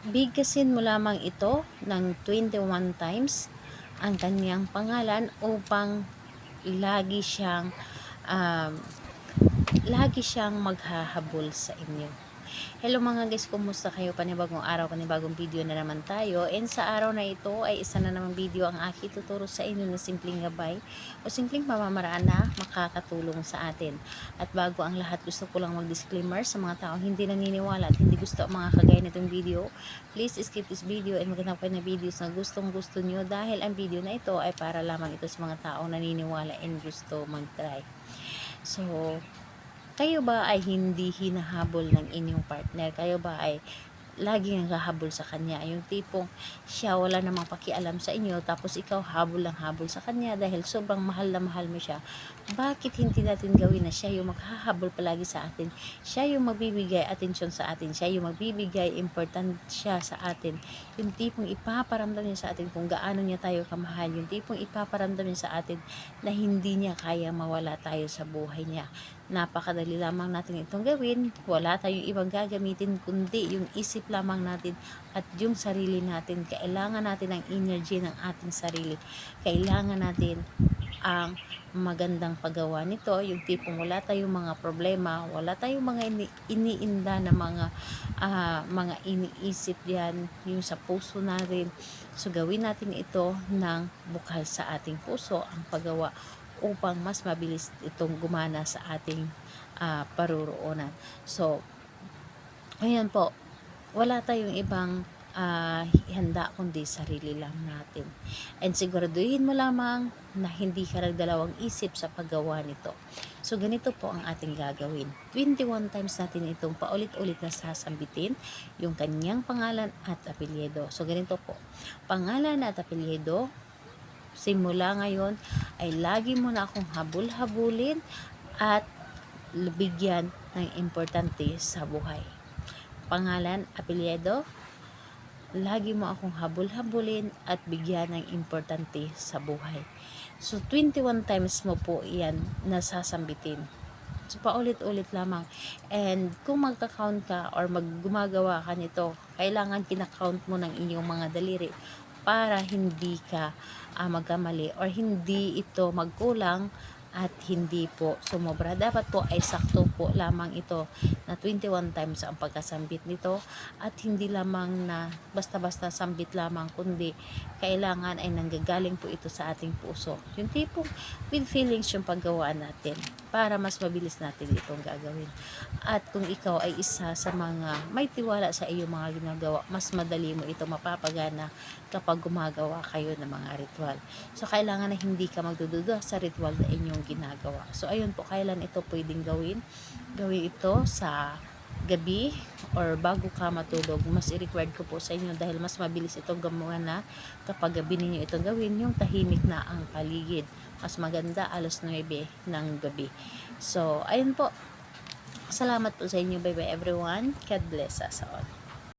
Bigkasin mo lamang ito ng 21 times ang kanyang pangalan upang lagi siyang um, maghahabol sa inyo. Hello mga guys, kumusta kayo? Panibagong araw, panibagong video na naman tayo. And sa araw na ito ay isa na namang video ang aking tuturo sa inyo na simpleng gabay o simpleng pamamaraan na makakatulong sa atin. At bago ang lahat, gusto ko lang mag-disclaimer sa mga taong hindi naniniwala at hindi gusto ang mga kagaya nitong video. Please skip this video and maghanap kayo na videos na gustong gusto nyo dahil ang video na ito ay para lamang ito sa mga taong naniniwala and gusto mag-try. So, kayo ba ay hindi hinahabol ng inyong partner? Kayo ba ay laging naghahabol sa kanya? Yung tipong siya wala namang pakialam sa inyo tapos ikaw habol lang habol sa kanya dahil sobrang mahal na mahal mo siya. Bakit hindi natin gawin na siya yung maghahabol palagi sa atin? Siya yung magbibigay atensyon sa atin. Siya yung magbibigay importansya sa atin. Yung tipong ipaparamdam niya sa atin kung gaano niya tayo kamahal. Yung tipong ipaparamdam niya sa atin na hindi niya kaya mawala tayo sa buhay niya. Napakadali lamang natin itong gawin. Wala tayong ibang gagamitin kundi yung isip lamang natin at yung sarili natin. Kailangan natin ang energy ng ating sarili. Kailangan natin ang magandang paggawa nito, yung tipong wala tayong mga problema, wala tayong mga iniinda na mga iniisip diyan yung sa puso natin. So gawin natin ito ng bukal sa ating puso ang paggawa upang mas mabilis itong gumana sa ating paruroonan. So ayan po, wala tayong ibang handa kundi sarili lang natin. And siguraduhin mo lamang na hindi ka nagdalawang isip sa paggawa nito. So ganito po ang ating gagawin. 21 times natin itong paulit-ulit na sasambitin yung kanyang pangalan at apelyido. So ganito po, pangalan at apelyido, simula ngayon ay lagi mo na akong habul-habulin at bigyan ng importante sa buhay. Pangalan, apelyido, lagi mo akong habul-habulin at bigyan ng importante sa buhay. So 21 times mo po yan nasasambitin. So paulit-ulit lamang. And kung magka-count ka or gumagawa ka nito, kailangan kinakount mo ng inyong mga daliri para hindi ka magkamali or hindi ito magkulang at hindi po sumobra. Dapat po ay sakto po lamang ito na 21 times ang pagkasambit nito at hindi lamang na basta-basta sambit lamang kundi kailangan ay nanggagaling po ito sa ating puso. Yung tipong with feelings yung paggawa natin para mas mabilis natin itong gagawin. At kung ikaw ay isa sa mga may tiwala sa iyong mga ginagawa, mas madali mo ito mapapagana kapag gumagawa kayo ng mga ritual. So kailangan na hindi ka magdududa sa ritual na inyong ginagawa. So ayun po, kailan ito pwedeng gawin? Gawin ito sa gabi or bago ka matulog. Mas i-required ko po sa inyo dahil mas mabilis itong gamuhan na kapag gabi ninyo itong gawin, yung tahimik na ang paligid. Mas maganda alas 9 ng gabi. So ayun po, salamat po sa inyo. Bye bye everyone. God bless us all.